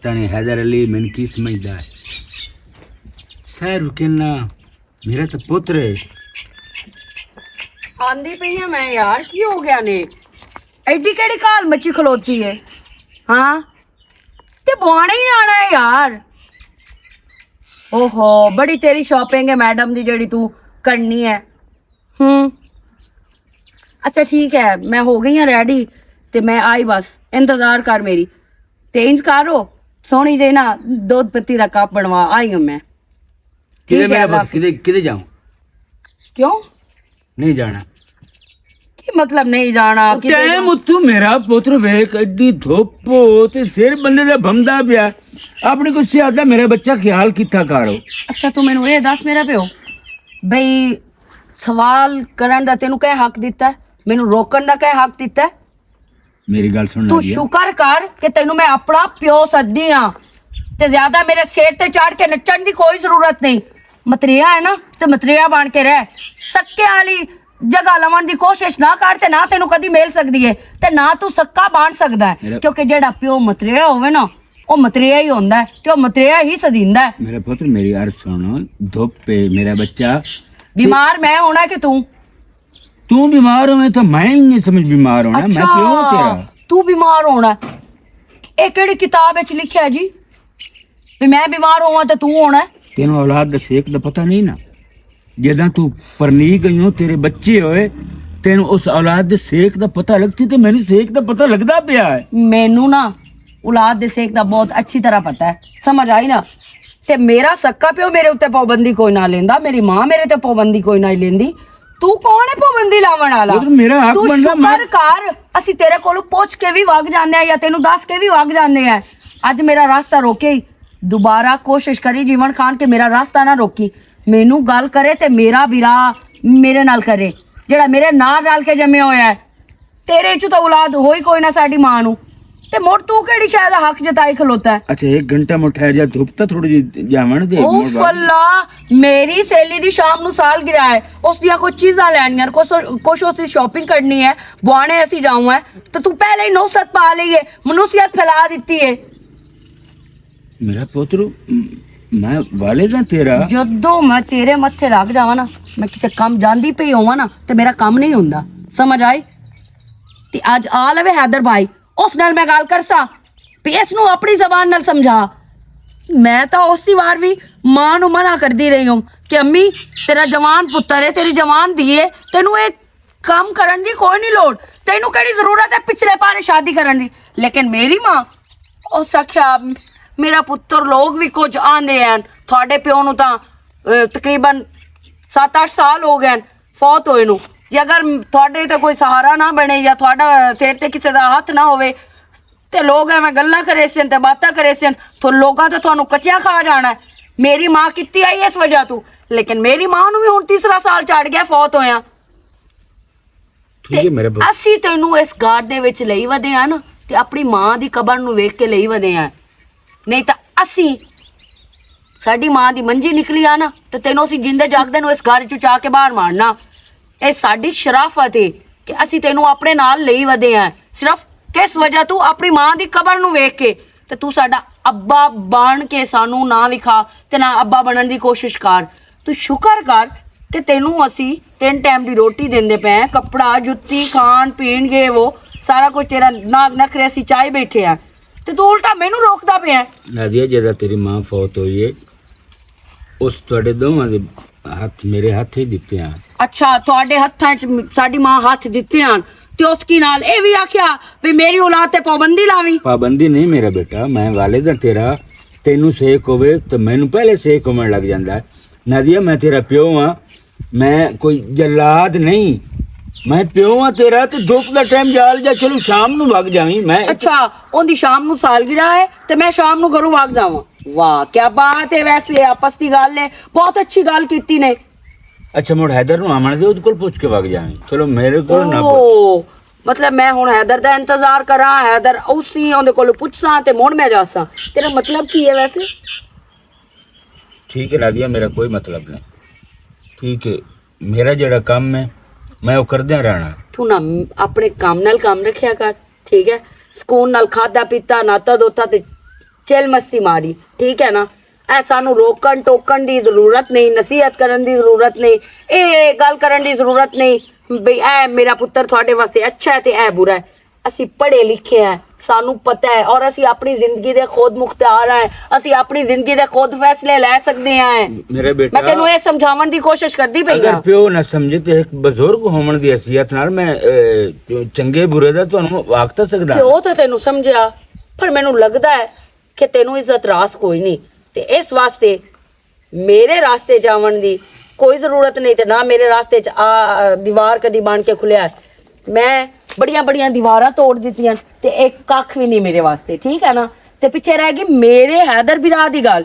पता नहीं हैदर अली मैंने की समझदा है। सह रुके ना, मेरा तो पुत्र है। आंदी पई है मैं यार, की हो गया ने? एडी केड़ी काल मची खलोती है? हाँ ते बुआने ही आना है यार। ओहो बड़ी तेरी शॉपिंग है मैडम दी जेड़ी तू करनी है। अच्छा ठीक है, मैं हो गई हाँ रेडी ते मैं आई, बस इंतजार कर मेरी। ते इंज करो सोनी जी ना दूध पत्ती दा कप बनवा आई हूं मैं। किधर ठीक है, मेरा पुत्र, किधर जाऊं? क्यों नहीं जाना। की मतलब नहीं जाना? टाइम उत्तू मेरा पुत्र वेख एडी धुप ते सिर बंदे दा भमदा पिया। अपने को सियादा मेरा बच्चा ख्याल किथा करो। अच्छा तू मैनू ये दस मेरा प्यो बई सवाल करन दा तेनू क्या हक दिता है? मैनू रोकन दा क्या हक दिता है? मेरी गल सुन। तू शुक्र कर कि तेनू मैं अपना प्यो सद्दी हां ते ज्यादा मेरे सिर ते चढ़ के नचण दी कोई जरूरत नहीं। मतरिया है ना ते मतरिया बन के रह। सक्के वाली जगह लवन दी कोशिश ना कर ते ना तेनू कदी मिल सकदी है ते ना तू सक्का बन सकदा है, क्योंकि जेड़ा प्यो मतरिया होवे ना ओ मतरिया ही होंदा है ते ओ मतरिया ही सदींदा है। मेरा पुत्र मेरी अर्ज सुन, धुप पे मेरा बच्चा बीमार मैं होना कि तू बीमार हो, मैं तो मैं ही नहीं समझ बीमार होना। अच्छा, मैं क्यों तेरा? तू बीमार होना ये केड़ी किताब विच लिखिया जी भी मैं बीमार होवां ते तू होना? तेनू औलाद दा सेक दा पता नहीं ना? जदा तू परनी गई हो, तेरे बच्चे होए, तेनू उस औलाद दे सेक दा पता लगती ते मैनू सेक दा पता लगदा पिया है। मैनू ना औलाद दे सेक दा बहुत अच्छी तरह पता है, समझ आई ना? ते मेरा सक्का प्यो मेरे उत्ते पाबंदी कोई ना लेंदा, मेरी मां मेरे ते पाबंदी कोई ना लेंदी। तू कौन है पाबंदी लावण वाला? मेरा हक तू बनदा। शुक्र कर ਅਸੀਂ तेरे कोलों पूछ के भी वग जांदे आ या तेनू दस के भी वग जांदे आ। अज मेरा रास्ता रोके ही दोबारा कोशिश करी जीवन खान के मेरा रास्ता ना रोकी। मैनू गल करे ते मेरा विरा मेरे नाल करे, जेड़ा मेरे नाल रल के जमे होया है। तेरे चो तो औलाद होई कोई ना साडी मां नू, ते मोड़ तू केड़ी शायद हक जताई खलोता है। अच्छा 1 घंटा मुठा जा धुप ता थोड़ी जी जावण दे। ओ फल्ला मेरी सहेली दी शाम नू साल गिरा है, उस दिया कुछ चीज़ां लैनियां, कुछ उसकी शॉपिंग करनी है, बुआने असी जाऊं है तो तू पहले ही नौसत पा ली है, मनुसियत फैला दी है। मेरा पुत्र मैं वालिदा तेरा जदों मैं तेरे मत्थे लग जावा ना, मैं किसी काम जांदी पई होवां ना ते मेरा काम नहीं हुंदा, समझ आई? ते अज आ लवे हैदर भाई उस नाल मैं गल करसा भी इसनू अपनी जबान नाल समझा। मैं तो उसी बार भी मां नू मना करदी रही हूं कि अम्मी तेरा जवान पुत्र है, तेरी जवान धी है, तेनू एक काम करन दी कोई नहीं लोड़, तेनू केड़ी जरूरत है पिछले पारे शादी करन दी। लेकिन मेरी मां उस आख्या मेरा पुत्र लोग भी कुछ आंदे हैं, थोड़े प्यो नू तां तकरीबन 7-8 साल हो गए फौत होए नू। जे अगर थोड़े ते कोई सहारा ना बने या थोड़ा सिर ते किसी दा हथ ना होवे ते लोग एवें गल्लां करे सन ते बातां करे सन तो लोगां ते तुहानू कच्चा खा जाना है। मेरी मां कित्ती आई इस वजह तू, लेकिन मेरी मां नू भी हुण तीसरा साल चढ़ गया फौत होया। ठीक है मेरे पुत्र, असी तेनू इस गाड़ दे विच लई वदे आ ना ते अपनी मां दी कबर नू वेख के लई वदे आ, नहीं तो असी साडी मां दी मंजी निकली आ ना ते तेनू असी जिंदे जागदे नू इस घर चों चा के बाहर मारना। ਇਹ ਸਾਡੀ ਸ਼ਰਾਫਤ ਹੈ ਕਿ ਅਸੀਂ ਤੈਨੂੰ ਆਪਣੇ ਨਾਲ ਲਈ ਵਧੇ ਆ, ਸਿਰਫ ਕਿਸ ਵਜ੍ਹਾ ਤੂੰ ਆਪਣੀ ਮਾਂ ਦੀ ਕਬਰ ਨੂੰ ਵੇਖ ਕੇ ਤੇ ਤੂੰ ਸਾਡਾ ਅੱਬਾ ਬਣ ਕੇ ਸਾਨੂੰ ਨਾ ਵਿਖਾ ਤੇ ਨਾ ਅੱਬਾ ਬਣਨ ਦੀ ਕੋਸ਼ਿਸ਼ ਕਰ। ਤੂੰ ਸ਼ੁਕਰ ਕਰ ਕਿ ਤੈਨੂੰ ਅਸੀਂ 3 ਟਾਈਮ ਦੀ ਰੋਟੀ ਦਿੰਦੇ ਪਏ, ਕੱਪੜਾ ਜੁੱਤੀ ਖਾਣ ਪੀਣ ਇਹ ਉਹ ਸਾਰਾ ਕੁਝ ਤੇਰਾ ਨਾਜ਼ ਨਖਰੇ ਅਸੀਂ ਚਾਹੇ ਬੈਠੇ ਆ ਤੇ ਤੂੰ ਉਲਟਾ ਮੈਨੂੰ ਰੋਕਦਾ ਪਿਆ। ਨਾਜ਼ੀਆ ਜਦੋਂ ਤੇਰੀ ਮਾਂ ਫੌਤ ਹੋਈ ਹੈ ਉਸ ਤੁਹਾਡੇ ਦੋਵਾਂ ਦੇ ਹੱਥ ਮੇਰੇ ਹੱਥ ਹੀ ਦਿੱਤੇ ਆ। अच्छा थोड़े हत्थां च साडी मां हाथ दिते हैं ते उसकी नाल ए भी आख्या भी मेरी औलाद ते पाबंदी लावी। पाबंदी नहीं मेरा बेटा, मैं वालिदा तेरा, तेनू सेक होवे तो मैनू पहले सेक होने लग जांदा है। नादिया मैं तेरा प्यो हाँ, मैं कोई जलाद नहीं, मैं प्यो हाँ तेरा। तो धुप दा टाइम जाल जा, चलो शाम नू वग जावी मैं। अच्छा ओंदी शाम नू सालगिरह है ते मैं शाम नू घरों वग जावां? वाह क्या बात है, वैसे आपस दी गल है, बहुत अच्छी गल कीती ने। अच्छा मुड़ हैदर नू आमण दे, उहदे कोल पुछ के वग जावी, चलो मेरे कोल ना पुछ। मतलब मैं हुण हैदर दा इंतजार करा, हैदर उसी ओंदे कोल पुछसां ते मुड़ मैं जासां, तेरा मतलब की है वैसे? ठीक है नादिया मेरा कोई मतलब नहीं, ठीक है मेरा जेड़ा काम है मैं वो करदे रहना। तू ना अपने काम नाल काम रखिया कर, ठीक है? सुकून नाल खादा पीता नाता दोता ते ਚਿਲ ਮਸਤੀ ਮਾਰੀ, ਠੀਕ ਹੈ ਨਾ। ਐ ਸਾਨੂੰ ਰੋਕਣ ਟੋਕਣ ਦੀ ਜ਼ਰੂਰਤ ਨਹੀਂ, ਨਸੀਹਤ ਕਰਨ ਦੀ ਜ਼ਰੂਰਤ ਨਹੀਂ, ਇਹ ਗੱਲ ਕਰਨ ਦੀ ਜ਼ਰੂਰਤ ਨਹੀਂ ਬਈ ਐ ਮੇਰਾ ਪੁੱਤਰ ਤੁਹਾਡੇ ਵਾਸਤੇ ਅੱਛਾ ਹੈ ਤੇ ਐ ਬੁਰਾ ਹੈ। ਅਸੀਂ ਪੜ੍ਹੇ ਲਿਖੇ ਹੈ, ਸਾਨੂੰ ਪਤਾ ਹੈ, ਔਰ ਅਸੀਂ ਆਪਣੀ ਜ਼ਿੰਦਗੀ ਦੇ ਖੁਦ ਮੁਖਤਿਆਰ ਹੈ, ਅਸੀਂ ਆਪਣੀ ਜ਼ਿੰਦਗੀ ਦੇ ਖੁਦ ਫੈਸਲੇ ਲੈ ਸਕਦੇ ਹਾਂ। ਮੇਰੇ ਬੇਟਾ, ਮੈਂ ਤੈਨੂੰ ਇਹ ਸਮਝਾਉਣ ਦੀ ਕੋਸ਼ਿਸ਼ ਕਰਦੀ ਪਈ ਅਗਰ ਹਾਂ। ਪਿਓ ਨਾ ਸਮਝੇ ਤੇ ਇੱਕ ਬਜ਼ੁਰਗ ਹੋਣ ਦੀ ਹਸੀਅਤ ਨਾਲ ਮੈਂ ਚੰਗੇ ਬੁਰੇ ਦਾ ਤੁਹਾਨੂੰ ਆਖ ਤਾਂ ਸਕਦਾ। ਪਿਓ ਤਾਂ ਤੈਨੂੰ ਸਮਝਿਆ, ਪਰ ਮੈਨੂੰ ਲੱਗਦਾ ਹੈ ਕਿ ਤੈਨੂੰ ਇੱਜ਼ਤ ਰਾਸ ਕੋਈ ਨਹੀਂ, ਤੇ ਇਸ ਵਾਸਤੇ ਮੇਰੇ ਰਾਸਤੇ ਜਾਵਣ ਦੀ ਕੋਈ ਜ਼ਰੂਰਤ ਨਹੀਂ, ਤੇ ਨਾ ਮੇਰੇ ਰਾਸਤੇ 'ਚ ਆ ਦੀਵਾਰ ਕਦੀ ਬਣ ਕੇ ਖੁੱਲਿਆ। ਮੈਂ ਬੜੀਆਂ ਬੜੀਆਂ ਦੀਵਾਰਾਂ ਤੋੜ ਦਿੱਤੀਆਂ ਤੇ ਇੱਕ ਕੱਖ ਵੀ ਨਹੀਂ ਮੇਰੇ ਵਾਸਤੇ, ਠੀਕ ਹੈ ਨਾ। ਤੇ ਪਿੱਛੇ ਰਹਿ ਗਈ ਮੇਰੇ ਹੈਦਰ ਬਿਰਾ ਦੀ ਗੱਲ,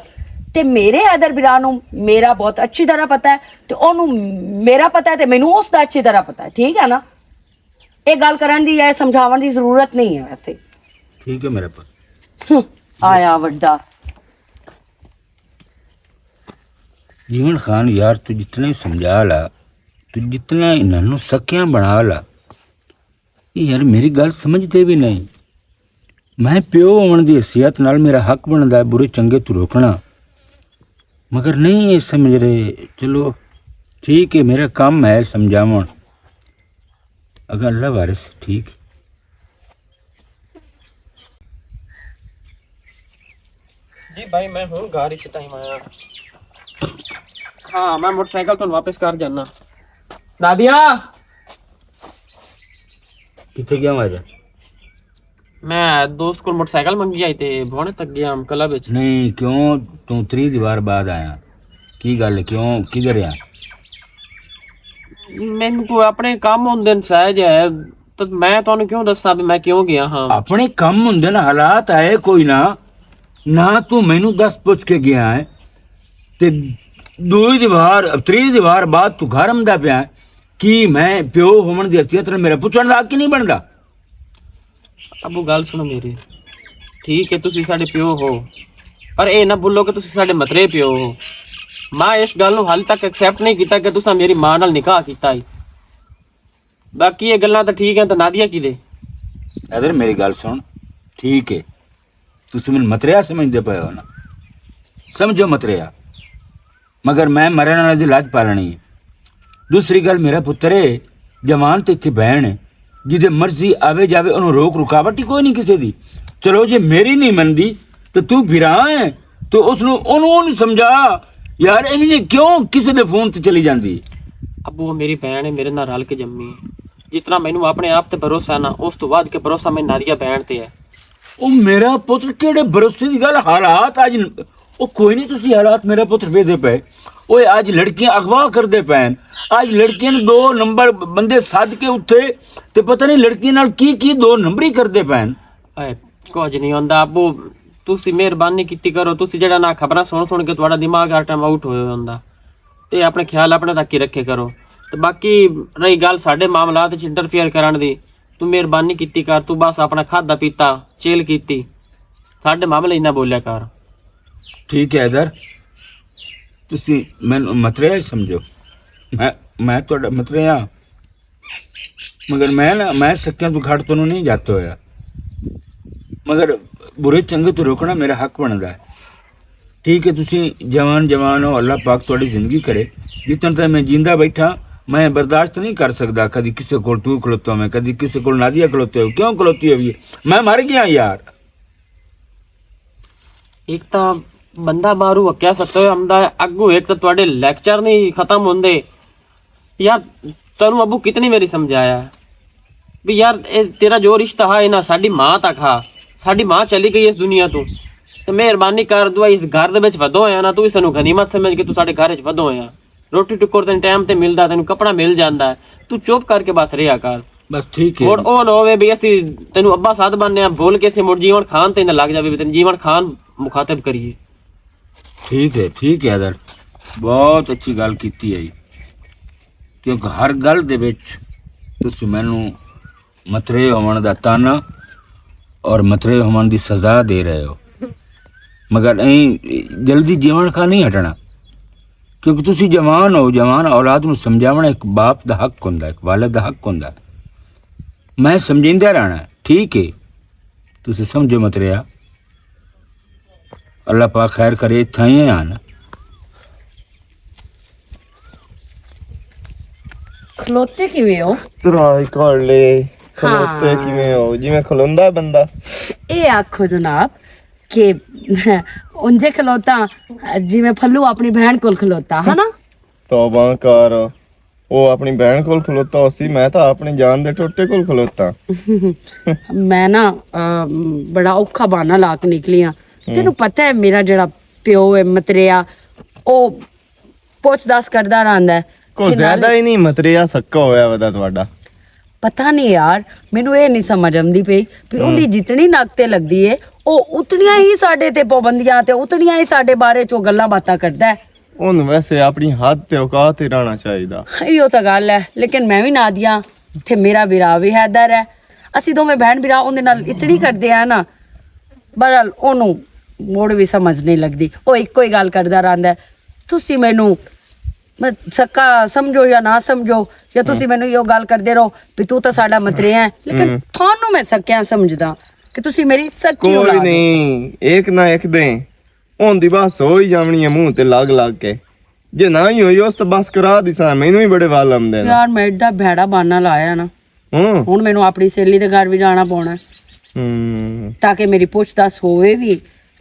ਤੇ ਮੇਰੇ ਹੈਦਰ ਬਿਰਾ ਨੂੰ ਮੇਰਾ ਬਹੁਤ ਅੱਛੀ ਤਰ੍ਹਾਂ ਪਤਾ ਹੈ, ਤੇ ਉਹਨੂੰ ਮੇਰਾ ਪਤਾ ਹੈ, ਤੇ ਮੈਨੂੰ ਉਸ ਦਾ ਅੱਛੀ ਤਰ੍ਹਾਂ ਪਤਾ ਹੈ, ਠੀਕ ਹੈ ਨਾ। ਇਹ ਗੱਲ ਕਰਨ ਦੀ ਜਾਂ ਸਮਝਾਉਣ ਦੀ ਜ਼ਰੂਰਤ ਨਹੀਂ ਹੈ ਵੈਸੇ। ਠੀਕ ਹੈ ਮੇਰੇ ਪੁੱਤ। ਆਇਆ ਵੱਡਾ जीवन खान यार, तू जितना ही समझा ला, तू जितना इन्हों सकियां बना ला, ये यार मेरी गल समझते भी नहीं। मैं प्यो होने की हैसियत नाल मेरा हक बनता है बुरे चंगे तू रोकना, मगर नहीं ये समझ रहे। चलो ठीक है, मेरा काम है समझावन। अगर अल्लाह वारिस ठीक। जी भाई मैं हूँ घर इस टाइम आया। हाँ मैं मोटरसाइकिल तो वापस कर जाना। दादिया कितने गया मेरा? मैं दोस्त को मोटरसाइकिल मंगी आई थे, भोने तक गया हम क्लब विच। नहीं क्यों तू 3 दीवार बाद आया? की गल क्यों किधर आ? मैनू को अपने काम होंदे न सहज है, तो मैं तुहानू क्यों दस्सां भी मैं क्यों गया। हाँ अपने कम हुंदे न, हालात आए कोई ना ना तू मैनू दस पुछ के गया है ते दूई दीवार 3 दीवार बाद तू घर आंदा पिया कि मैं प्यो होवन दी हैसियत नाल मेरा पुछण दा कि नहीं बनदा। अबू गल सुनो मेरी, ठीक है तुसी साडे प्यो हो, पर ये ना भुल्लो कि तुसी साडे मतरे प्यो हो। मैं इस गल नू हाल तक एक्सैप्ट नहीं किया कि तुसा मेरी मां नाल निकाह कीता है। बाकी ये गल्लां तो ठीक है, तो नादिया की दे। इधर मेरी गल सुन, ठीक है तुसी मैनू मतरिया समझदे पए हो ना, समझो मतरिया, मगर मैं मरण वाले दी लाज पालनी है। दूसरी गल मेरा पुत्तर है जवान तो इत्थे बहन है, जिदे मर्जी आवे जावे उन्होंने रोक रुकावट ही कोई नहीं किसी दी। चलो जे मेरी नहीं मनदी तो तू फिरा है तो उसनू ओनू समझा यार, इन्हें क्यों किसी दे फोन ते चली जांदी। अबू वो मेरी भैन है, मेरे नाल रल के जम्मी है। जितना मैनू अपने आप ते भरोसा ना, उस तो बाद के भरोसा मैं नादिया भैन ते है। ਉਹ ਮੇਰਾ ਪੁੱਤਰ ਕਿਹੜੇ ਭਰੋਸੇ ਦੀ ਗੱਲ, ਹਾਲਾਤ ਅੱਜ ਉਹ ਕੋਈ ਨਹੀਂ, ਤੁਸੀਂ ਹਾਲਾਤ ਮੇਰਾ ਪੁੱਤਰ ਵੇਖਦੇ ਪਏ। ਓਏ ਅੱਜ ਲੜਕੀਆਂ ਅਗਵਾ ਕਰਦੇ ਪੈਣ, ਅੱਜ ਲੜਕੀਆਂ ਨੂੰ 2 ਨੰਬਰ ਬੰਦੇ ਸੱਦ ਕੇ ਉੱਥੇ ਤੇ ਪਤਾ ਨਹੀਂ ਲੜਕੀਆਂ ਨਾਲ ਕੀ ਕੀ 2 ਨੰਬਰੀ ਕਰਦੇ ਪੈਣ। ਓਏ ਕੁਝ ਨਹੀਂ ਹੁੰਦਾ ਅਬੂ, ਤੁਸੀਂ ਮਿਹਰਬਾਨੀ ਕੀਤੀ ਕਰੋ। ਤੁਸੀਂ ਜਿਹੜਾ ਨਾ ਖਬਰਾਂ ਸੁਣ ਕੇ ਤੁਹਾਡਾ ਦਿਮਾਗ ਹਰ ਟਾਈਮ ਆਊਟ ਹੋਇਆ ਹੁੰਦਾ, ਤੇ ਆਪਣੇ ਖਿਆਲ ਆਪਣੇ ਤੱਕ ਹੀ ਰੱਖੇ ਕਰੋ। ਤੇ ਬਾਕੀ ਰਹੀ ਗੱਲ ਸਾਡੇ ਮਾਮਲਾਤ ਵਿੱਚ ਇੰਟਰਫੇਅਰ ਕਰਨ ਦੀ, ਤੂੰ ਮਿਹਰਬਾਨੀ ਕੀਤੀ ਕਰ, ਤੂੰ ਬਸ ਆਪਣਾ ਖਾਦਾ ਪੀਤਾ ਚੇਲ ਕੀਤੀ, ਸਾਡੇ ਮਾਮਲੇ ਇੰਨਾ ਬੋਲਿਆ ਕਰ। ਠੀਕ ਹੈ ਇਧਰ ਤੁਸੀਂ ਮੈਨੂੰ ਮਤਰਿਆ ਸਮਝੋ, ਮੈਂ ਤੁਹਾਡਾ ਮਤਰਿਆ, ਮਗਰ ਮੈਂ ਸਕਿਆਂ ਤੋਂ ਘੱਟ ਤੋਂ ਨਹੀਂ ਜਾਤ ਹੋਇਆ, ਮਗਰ ਬੁਰੇ ਚੰਗੇ ਤੋਂ ਰੋਕਣਾ ਮੇਰਾ ਹੱਕ ਬਣਦਾ ਹੈ। ਠੀਕ ਹੈ ਤੁਸੀਂ ਜਵਾਨ ਹੋ, ਅੱਲਾਹ ਪਾਕ ਤੁਹਾਡੀ ਜ਼ਿੰਦਗੀ ਕਰੇ। ਜਿੱਤਨ ਤੱਕ ਮੈਂ ਜਿੰਦਾ ਬੈਠਾ मैं बर्दाश्त नहीं कर सकता कभी किसी को तू खलोता मैं, कभी किसी को नादिया खलोते हो, क्यों खलोती है? मैं मर गया यार। एक तो बंदा मारू क्या सकते हो हमदा अगू, एक तो ਤੁਹਾਡੇ ਲੈਕਚਰ ਨਹੀਂ ਖਤਮ ਹੁੰਦੇ ਯਾਰ। ਤੈਨੂੰ ਅਬੂ ਕਿਤਨੀ ਮੇਰੀ ਸਮਝਾਇਆ ਵੀ ਯਾਰ ਇਹ ਤੇਰਾ ਜੋ ਰਿਸ਼ਤਾ ਹੈ ਨਾ ਸਾਡੀ ਮਾਂ ਤੱਕ ਆ, ਸਾਡੀ ਮਾਂ ਚਲੀ ਗਈ ਇਸ ਦੁਨੀਆ ਤੋਂ, ਤੇ ਮਿਹਰਬਾਨੀ ਕਰ ਦੁਆ ਇਸ ਘਰ ਦੇ ਵਿੱਚ ਵਧੋ ਆ ਨਾ, ਤੂੰ ਇਸ ਨੂੰ ਗਨੀਮਤ ਸਮਝ ਕੇ ਤੂੰ ਸਾਡੇ ਘਰ ਵਿੱਚ ਵਧੋ ਆ। ਰੋਟੀ ਟੁੱਕਰ ਤੈਨੂੰ ਟਾਈਮ ਤੇ ਮਿਲਦਾ, ਤੈਨੂੰ ਕੱਪੜਾ ਮਿਲ ਜਾਂਦਾ, ਤੂੰ ਚੁੱਪ ਕਰਕੇ ਬਸ ਰਿਹਾ ਕਰ ਬਸ। ਠੀਕ ਹੈ ਹੋਰ ਉਹ ਨਾ ਹੋਵੇ ਵੀ ਅਸੀਂ ਤੈਨੂੰ ਅੱਬਾ ਸਾਧ ਬਣਨੇ ਆ ਬੋਲ ਕੇ ਅਸੀਂ ਮੁੜ ਜੀਵਨ ਖਾਨ ਤੇ ਨਾ ਲੱਗ ਜਾਵੇ ਵੀ ਤੈਨੂੰ ਜੀਵਨ ਖਾਨ ਮੁਖਾਤਬ ਕਰੀਏ। ਠੀਕ ਹੈ ਅਦਰ, ਬਹੁਤ ਅੱਛੀ ਗੱਲ ਕੀਤੀ ਹੈ, ਕਿਉਂਕਿ ਹਰ ਗੱਲ ਦੇ ਵਿੱਚ ਤੁਸੀਂ ਮੈਨੂੰ ਮਤਰੇ ਹੋਣ ਦਾ ਤਾਨਾ ਔਰ ਮਤਰੇ ਹੋਣ ਦੀ ਸਜ਼ਾ ਦੇ ਰਹੇ ਹੋ, ਮਗਰ ਐਂ ਜਲਦੀ ਜੀਵਨ ਖਾ ਨਹੀਂ ਹਟਣਾ, ਕਿਉਂਕਿ ਤੁਸੀਂ ਜਵਾਨ ਹੋ। ਜਵਾਨ ਔਲਾਦ ਨੂੰ ਸਮਝਾਉਣਾ ਇੱਕ ਬਾਪ ਦਾ ਹੱਕ ਹੁੰਦਾ, ਇੱਕ ਵਾਲਿਦ ਦਾ ਹੱਕ ਹੁੰਦਾ। ਮੈਂ ਸਮਝਿੰਦਾ ਰਹਿਣਾ, ਠੀਕ ਹੈ ਤੁਸੀਂ ਸਮਝੋ ਮਤਰਿਆ। अल्लाह पाक खैर करे इत्थां ही आना ਖਲੋਤੇ ਕਿਵੇਂ ਹੋ ਤਰਾਈ ਕਰ ਲੈ ਖਲੋਤੇ ਕਿਵੇਂ ਹੋ ਜਿਵੇਂ ਖਲੋਂਦਾ ਬੰਦਾ ਇਹ ਆਖੋ ਜਨਾਬ ਕਿ ਉਂਝੇ ਖਲੋਤਾ ਜਿਵੇਂ ਫੱਲੂ ਆਪਣੀ ਭੈਣ ਕੋਲ ਖਲੋਤਾ ਹਨਾ ਤੌਬਾ ਕਰ ਉਹ ਆਪਣੀ ਭੈਣ ਕੋਲ ਖਲੋਤਾ ਸੀ ਮੈਂ ਤਾਂ ਆਪਣੀ ਜਾਨ ਦੇ ਟੋਟੇ ਕੋਲ ਖਲੋਤਾ ਮੈਂ ਨਾ ਬੜਾ ਔਖਾ ਬਹਾਨਾ ਲਾ ਕੇ ਨਿਕਲੀ ਆ ਤੈਨੂੰ ਪਤਾ ਹੈ ਮੇਰਾ ਜਿਹੜਾ ਪਿਓ ਹੈ ਮਤਰਿਆ ਉਹ ਪੁੱਛ ਦੱਸ ਕਰਦਾ ਰਹਿੰਦਾ ਹੈ ਕੋ ਜ਼ਿਆਦਾ ਹੀ ਨਹੀਂ ਮਤਰਿਆ ਸੱਕਾ ਹੋਇਆ ਵਦਾ ਤੁਹਾਡਾ ਪਤਾ ਨਹੀਂ ਯਾਰ ਮੈਨੂੰ ਇਹ ਨਹੀਂ ਸਮਝ ਆਉਂਦੀ ਪਈ ਵੀ ਉਹਦੀ ਜਿਤਨੀ ਨੱਕ ਤੇ ਲੱਗਦੀ ਏ ਉਹ ਉਤਨੀਆਂ ਹੀ ਸਾਡੇ ਤੇ ਪਾਬੰਦੀਆਂ ਤੇ ਉਤਨੀਆਂ ਹੀ ਸਾਡੇ ਬਾਰੇ ਚੋਂ ਗੱਲਾਂ ਬਾਤਾਂ ਕਰਦਾ ਹੈ ਉਹਨੂੰ ਵੈਸੇ ਆਪਣੀ ਹੱਦ ਤੇ ਔਕਾਤ ਹੀ ਰਹਿਣਾ ਚਾਹੀਦਾ ਇਹੋ ਤਾਂ ਗੱਲ ਹੈ ਲੇਕਿਨ ਮੈਂ ਵੀ ਨਾਦੀਆ ਤੇ ਮੇਰਾ ਵੀਰਾ ਵੀ ਹੈਦਰ ਹੈ ਅਸੀਂ ਦੋਵੇਂ ਭੈਣ ਵੀਰਾ ਉਹਦੇ ਨਾਲ ਇਤਨੀ ਕਰਦੇ ਆ ਨਾ ਬਹਰਹਾਲ ਉਹਨੂੰ ਮੋੜ ਵੀ ਸਮਝ ਨਹੀਂ ਲੱਗਦੀ ਉਹ ਇੱਕੋ ਹੀ ਗੱਲ ਕਰਦਾ ਰਹਿੰਦਾ ਤੁਸੀਂ ਮੈਨੂੰ ਸੱਕਾ ਸਮਝੋ ਜਾਂ ਨਾ ਸਮਝੋ ਜਾਂ ਤੁਸੀਂ ਮੈਨੂੰ ਇਹੋ ਗੱਲ ਕਰਦੇ ਰਹੋ ਵੀ ਤੂੰ ਤਾਂ ਸਾਡਾ ਮਤਰਿਆ ਹੈ ਲੇਕਿਨ ਤੁਹਾਨੂੰ ਮੈਂ ਸੱਕਿਆ ਸਮਝਦਾ ਕਿ ਤੁਸੀਂ ਮੇਰੀ ਸੱਚੀ ਕੋਈ ਔਲਾਦ ਹੋ। ਨਹੀਂ ਇੱਕ ਨਾ ਇੱਕ ਦੇ ਹੁੰਦੀ ਬਸ ਹੋ ਹੀ ਜਾਵਣੀ ਹੈ ਮੂੰਹ ਤੇ ਲੱਗ ਲੱਗ ਕੇ ਜੇ ਨਾ ਹੀ ਹੋਈ ਉਸ ਤਾਂ ਬਸ ਕਰਾ ਦਿਸਾਂ ਮੈਨੂੰ ਵੀ ਬੜੇ ਵਾਲ ਆਉਂਦੇ ਨੇ ਯਾਰ ਮੈਂ ਏਡਾ ਭੈੜਾ ਬਾਨਾ ਲਾਇਆ ਨਾ ਹੁਣ ਮੈਨੂੰ ਆਪਣੀ ਸਹੇਲੀ ਦੇ ਘਰ ਵੀ ਜਾਣਾ ਪਉਣਾ ਤਾਂ ਕਿ ਮੇਰੀ ਪੁੱਛ ਦੱਸ ਹੋਵੇ ਵੀ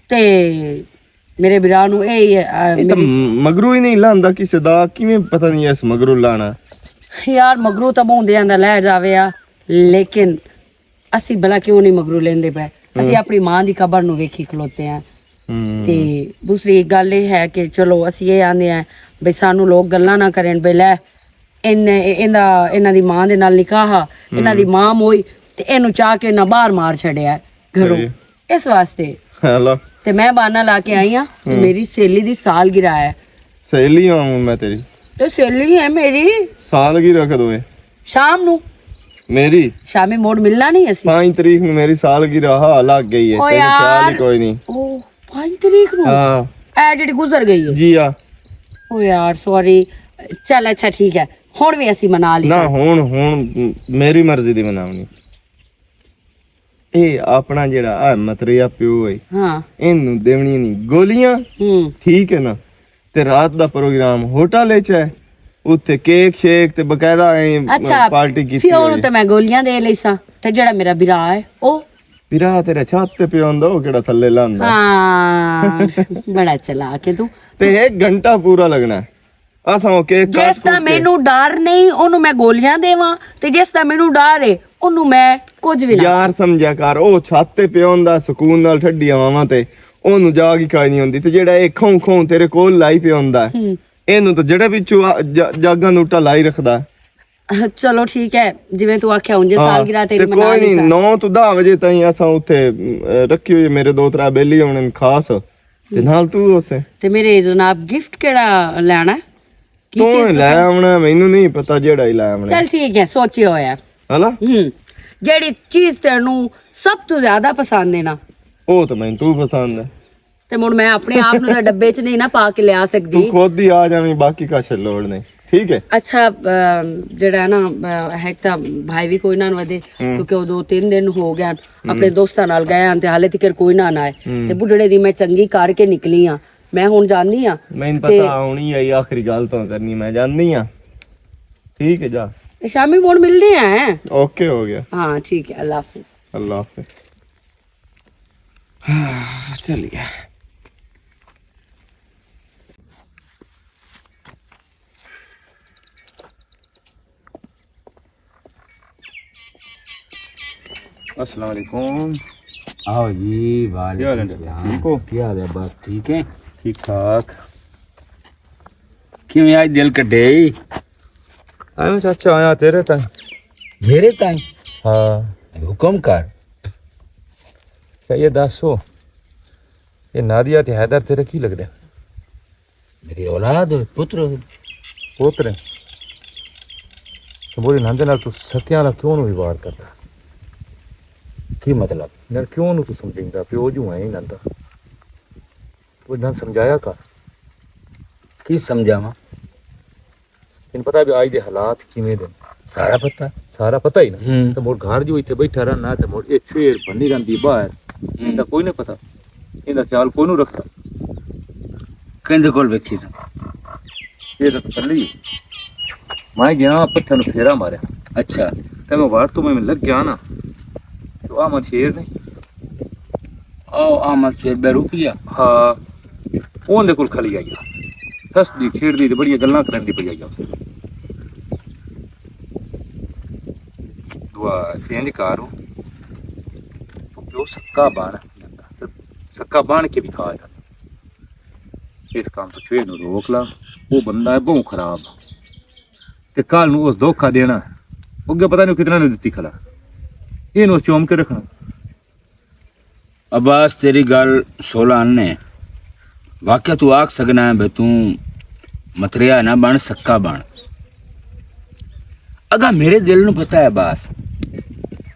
ਤੇ ਮੇਰੇ ਵੀਰਾਂ ਨੂੰ ਇਹ ਤਾਂ ਮਗਰੂ ਹੀ ਨਹੀਂ ਲਾਂਦਾ ਕਿਸੇ ਦਾ ਕਿਵੇਂ ਪਤਾ ਨਹੀਂ ਇਸ ਮਗਰੂ ਲਾਣਾ ਯਾਰ ਮਗਰੂ ਤਾਂ ਬੋਂਦਿਆਂ ਦਾ ਲੈ ਜਾਵੇ ਆ ਲੇਕਿਨ ਅਸੀਂ ਭਲਾ ਕਿਉਂ ਨਹੀਂ ਮਗਰੂ ਲੈਂਦੇ ਪਏ ਅਸੀਂ ਆਪਣੀ ਮਾਂ ਦੀ ਕਬਰ ਨੂੰ ਵੇਖੀ ਖਲੋਤੇ ਆ ਤੇ ਦੂਸਰੀ ਗੱਲ ਇਹ ਹੈ ਕਿ ਚਲੋ ਅਸੀਂ ਇਹ ਆਂਦੇ ਆ ਬਈ ਸਾਨੂੰ ਲੋਕ ਗੱਲਾਂ ਨਾ ਕਰਨ ਬਈ ਲੈ ਇਹਨਾਂ ਦੀ ਮਾਂ ਦੇ ਨਾਲ ਨਿਕਾਹ ਇਹਨਾਂ ਦੀ ਮਾਂ ਮੋਈ ਤੇ ਇਹਨੂੰ ਚਾਹ ਕੇ ਨਾ ਬਾਹਰ ਮਾਰ ਛੱਡਿਆ ਘਰੋਂ ਇਸ ਵਾਸਤੇ ਹੈਲੋ ਤੇ ਮੈਂ ਬਾਨਾ ਲਾ ਕੇ ਆਈ ਆ ਮੇਰੀ ਸਹੇਲੀ ਦੀ ਸਾਲਗਿਰਾ ਹੈ ਸਹੇਲੀ ਹਾਂ ਮੈਂ ਤੇਰੀ ਤੇ ਸਹੇਲੀ ਹੈ ਮੇਰੀ ਸਾਲਗਿਰਾ ਕਦੋਂ ਹੈ ਸ਼ਾਮ ਨੂੰ ਮੇਰੀ ਸ਼ਾਮੀ ਮੋੜ ਮਿਲਣਾ ਨਹੀਂ ਅਸੀਂ 5 ਤਰੀਕ ਨੂੰ ਮੇਰੀ ਸਾਲਗਿਰਾ ਹਾਂ ਲੱਗ ਗਈ ਹੈ ਓ ਤੈਨੂੰ ਖਿਆਲ ਯਾਰ ਹੀ ਕੋਈ ਨਹੀਂ ਉਹ 5 ਤਰੀਕ ਨੂੰ ਹਾਂ ਇਹ ਜਿਹੜੀ ਗੁਜ਼ਰ ਗਈ ਹੈ ਜੀ ਆ ਓ ਯਾਰ ਸੌਰੀ ਚੱਲ ਅੱਛਾ ਠੀਕ ਹੈ ਹੁਣ ਵੀ ਅਸੀਂ ਮਨਾ ਲਈ ਨਾ ਹੁਣ ਮੇਰੀ ਮਰਜ਼ੀ ਦੀ ਮਨਾਉਣੀ ਇਹ ਆਪਣਾ ਜਿਹੜਾ ਆ ਮਤਰਿਆ ਪਿਓ ਹੈ ਹਾਂ ਇਹਨੂੰ ਦੇਵਣੀ ਨਹੀਂ ਗੋਲੀਆਂ ਠੀਕ ਹੈ ਨਾ ਤੇ ਰਾਤ ਦਾ ਪ੍ਰੋਗਰਾਮ ਹੋਟਲ ਚ ਹੈ ਉੱਥੇ ਕੇਕ ਸ਼ੇਕ ਤੇ ਬਕਾਇਦਾ ਅੱਛਾ ਪਾਰਟੀ ਕੀਤੀ ਫਿਰ ਉਹਨੂੰ ਤਾਂ ਮੈਂ ਗੋਲੀਆਂ ਦੇ ਲਈ ਸਾਂ ਤੇ ਜਿਹੜਾ ਮੇਰਾ ਵੀਰਾ ਹੈ ਉਹ ਵੀਰਾ ਤੇਰਾ ਛੱਤ ਤੇ ਪਿਆ ਹੁੰਦਾ ਉਹ ਕਿਹੜਾ ਥੱਲੇ ਲਾਂਦਾ ਹਾਂ ਬੜਾ ਚਲਾ ਕੇ ਤੂੰ ਤੇ 1 ਘੰਟਾ ਪੂਰਾ ਲੱਗਣਾ ਅਸਾਂ ਉਹ ਕੇਕ ਜਿਸ ਦਾ ਮੈਨੂੰ ਡਰ ਨਹੀਂ ਉਹਨੂੰ ਮੈਂ ਗੋਲੀਆਂ ਦੇਵਾਂ ਤੇ ਜਿਸ ਦਾ ਮੈਨੂੰ ਡਰ ਏ ਉਹਨੂੰ ਮੈਂ ਕੁਝ ਵੀ ਨਾ ਯਾਰ ਸਮਝਿਆ ਕਰ ਉਹ ਛੱਤ ਤੇ ਪਿਆ ਹੁੰਦਾ ਸਕੂਨ ਨਾਲ ਠੱਡੀ ਹਵਾਵਾਂ ਤੇ ਉਹਨੂੰ ਜਾਗ ਹੀ ਖਾਈ ਨਹੀਂ ਹੁੰਦੀ ਤੇ ਜਿਹੜਾ ਇਹ ਖੋਂ ਤੇਰੇ ਕੋਲ ਲਾਈ ਪਿਆ ਹੁੰਦਾ ਇਹਨੂੰ ਤਾਂ ਜਿਹੜਾ ਵਿੱਚੋਂ ਜਾਗਾਂ ਨੂਟਾ ਲਾਈ ਰੱਖਦਾ ਚਲੋ ਠੀਕ ਹੈ ਜਿਵੇਂ ਤੂੰ ਆਖਿਆ ਉਂਝ ਸਾਲਗਿਰਾ ਤੇਰੀ ਤੇ ਮਨਾ ਕੋਈ ਲਈ ਨਹੀਂ 9 ਤੋਂ 10 ਵਜੇ ਤਾਈਂ ਅਸਾਂ ਉੱਥੇ ਰੱਖੀ ਹੋਈ ਮੇਰੇ 2-3 ਬੇਲੀ ਆਉਣੇ ਖਾਸ ਤੇ ਨਾਲ ਤੂੰ ਉਸੇ ਤੇ ਮੇਰੇ ਜਨਾਬ ਗਿਫਟ ਕਿਹੜਾ ਲੈਣਾ ਤੂੰ ਲੈ ਆਉਣਾ ਮੈਨੂੰ ਨਹੀਂ ਪਤਾ ਜਿਹੜਾ ਹੀ ਲੈ ਆਉਣਾ ਚਲ ਠੀਕ ਹੈ ਸੋਚਿਆ ਹੋਇਆ ਹਲਾ ਜਿਹੜੀ ਚੀਜ਼ ਤੈਨੂੰ ਸਭ ਤੋਂ ਜ਼ਿਆਦਾ ਪਸੰਦ ਹੈ ਨਾ ਉਹ ਤਾਂ ਮੈਨੂੰ ਤੂੰ ਪਸੰਦ ਹੈ ਤੇ ਮੁੜ ਮੈਂ ਆਪਣੇ ਆਪ ਨੂੰ ਤਾਂ ਡੱਬੇ 'ਚ ਨਹੀਂ ਨਾ ਪਾ ਕੇ ਲਿਆ ਸਕਦੀ ਤੂੰ ਖੁਦ ਹੀ ਆ ਜਾਵੀਂ ਬਾਕੀ ਕਾਸ਼ ਲੋੜ ਨਹੀਂ ਠੀਕ ਹੈ ਅੱਛਾ ਜਿਹੜਾ ਨਾ ਹੈ ਤਾਂ ਭਾਈ ਵੀ ਕੋਈ ਨਾ ਵਧੇ ਕਿਉਂਕਿ ਉਹ 2-3 ਦਿਨ ਹੋ ਗਿਆ ਆਪਣੇ ਦੋਸਤਾਂ ਨਾਲ ਗਏ ਆਂ ਤੇ ਹਾਲੇ ਤੱਕ ਕੋਈ ਨਾ ਆਏ ਤੇ ਬੁੱਢੜੇ ਦੀ ਮੈਂ ਚੰਗੀ ਕਰਕੇ ਨਿਕਲੀ ਆ ਮੈਂ ਹੁਣ ਜਾਂਦੀ ਆ ਮੈਨੂੰ ਪਤਾ ਆਉਣੀ ਆਈ ਆਖਰੀ ਗੱਲ ਤਾਂ ਕਰਨੀ ਮੈਂ ਜਾਣਦੀ ਆ ਠੀਕ ਹੈ ਜਾ ਸ਼ਾਮੀ ਮੋੜ ਮਿਲਦੇ ਆ ਓਕੇ ਹੋ ਗਿਆ हाँ ठीक है अल्लाह हाफिज अल्लाह हाफिज चलिए अस्सलाम वालेकुम आओ जी क्या हाल है? ठीक हो? क्या हाल है बात ठीक है ठीक ठाक किवें आज दिल कटे आयो चाचा आया तेरे तक मेरे ताई हाँ हुक्म कर क्या ये दसो ये नादिया ते हैदर तेरे की लगदे मेरी औलाद पुत्र पोतरे तो बोली नंदे नाल तू सत्या वाला क्यों नु वार करदा की मतलब यार क्यों नु तू समझेंदा प्यो जू है नंदा तू नंद समझाया कर की समझावा तेन पता भी आज दे हालात किवें दे सारा पता सारा पता ही ना तो मोर घर जो इत्थे बैठा रहना ते मोर ये छेर बनी रंदी बाहर इनका कोई नहीं पता ਇਹਦਾ ਖਿਆਲ ਕੋਨੂੰ ਰੱਖਦਾ ਕਹਿੰਦੇ ਕੋਲ ਵੇਖੀ ਤੂੰ ਇਹ ਤਾਂ ਚੱਲੀ ਮੈਂ ਗਿਆ ਪੱਥਰ ਨੂੰ ਫੇਰਾ ਮਾਰਿਆ ਅੱਛਾ ਤੇ ਮੈਂ ਵਾਰ ਤੋਂ ਮੈਂ ਲੱਗ ਗਿਆ ਨਾ ਤੋ ਆ ਮਛੇਰ ਨੇ ਉਹ ਆਮਦ ਸ਼ੇਰ ਬਰੂਪੀਆ ਹਾਂ ਉਹਦੇ ਕੋਲ ਖਲੀ ਆਈ ਹੱਸਦੀ ਖੇਡਦੀ ਤੇ ਬੜੀਆਂ ਗੱਲਾਂ ਕਰਨ ਦੀ ਪਈ ਆਈ ਦੁਆ ਤੇਂਜ ਕਾਰੂ ਜੋ ਸੱਕਾ ਬਾਣ ਸੱਕਾ ਬਾਣ ਕੇ ਵੀ ਖਾ ਜਾਂਦਾ ਇਸ ਕੰਮ ਤੋਂ ਛੇ ਨੂੰ ਰੋਕ ਲਾ ਉਹ ਬੰਦਾ ਹੈ ਬਹੁਤ ਖਰਾਬ ਤੇ ਕੱਲ ਨੂੰ ਉਸ ਧੋਖਾ ਦੇਣਾ ਅੱਗੇ ਪਤਾ ਨਹੀਂ ਕਿਤਨਾ ਨੇ ਦਿੱਤੀ ਖਲਾ ਇਹਨੂੰ ਚੋਮ ਕੇ ਰੱਖਣਾ अब्बास तेरी गल 16 आने वाकया तू आख सकना है भाई तू मतरिया ना बन सक्का बन अगर मेरे दिल ਨੂੰ पता है अब्बास